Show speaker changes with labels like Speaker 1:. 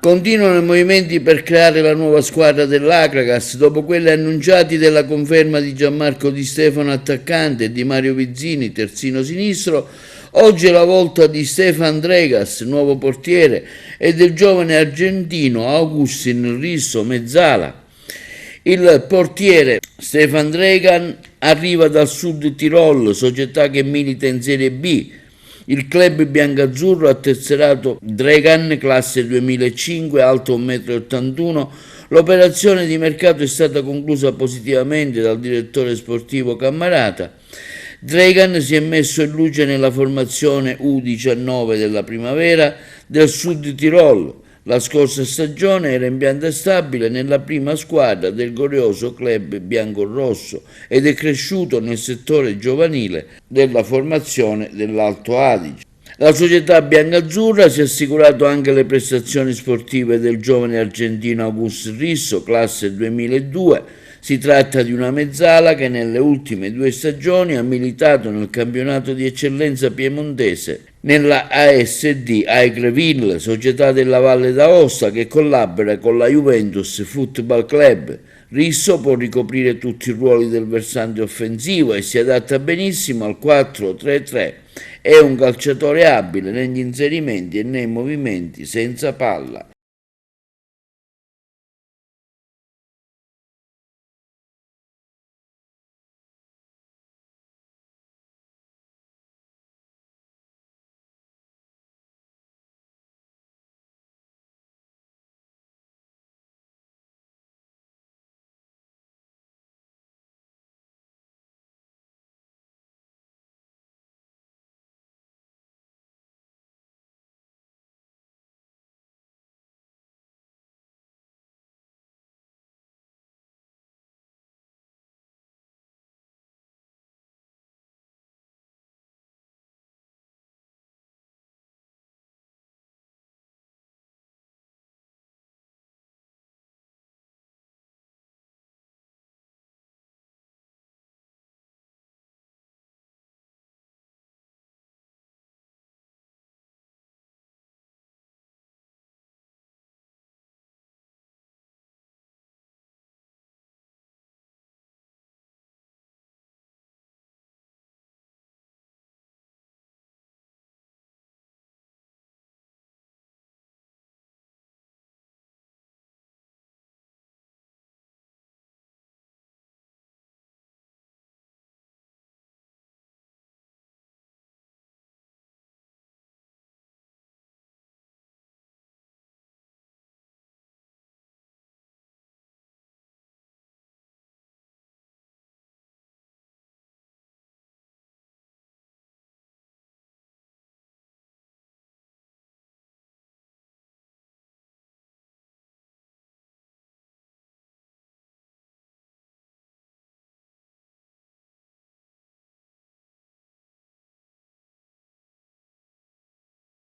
Speaker 1: Continuano i movimenti per creare la nuova squadra dell'Akragas, dopo quelli annunciati della conferma di Gianmarco Di Stefano attaccante e di Mario Vizzini terzino sinistro. Oggi è la volta di Stefan Dregas, nuovo portiere, e del giovane argentino Augustin Risso mezzala. Il portiere Stefan Dregan arriva dal Sud Tirol, società che milita in Serie B. Il club biancazzurro ha tesserato Dregan, classe 2005, alto 1,81 m. L'operazione di mercato è stata conclusa positivamente dal direttore sportivo Cammarata. Dregan si è messo in luce nella formazione U19 della primavera del Sud Tirol. La scorsa stagione era in pianta stabile nella prima squadra del glorioso club biancorrosso ed è cresciuto nel settore giovanile della formazione dell'Alto Adige. La società biancazzurra si è assicurato anche le prestazioni sportive del giovane argentino Augusto Risso, classe 2002. Si tratta di una mezzala che nelle ultime 2 stagioni ha militato nel campionato di eccellenza piemontese nella ASD Aigreville, società della Valle d'Aosta che collabora con la Juventus Football Club. Risso può ricoprire tutti i ruoli del versante offensivo e si adatta benissimo al 4-3-3. È un calciatore abile negli inserimenti e nei movimenti senza palla.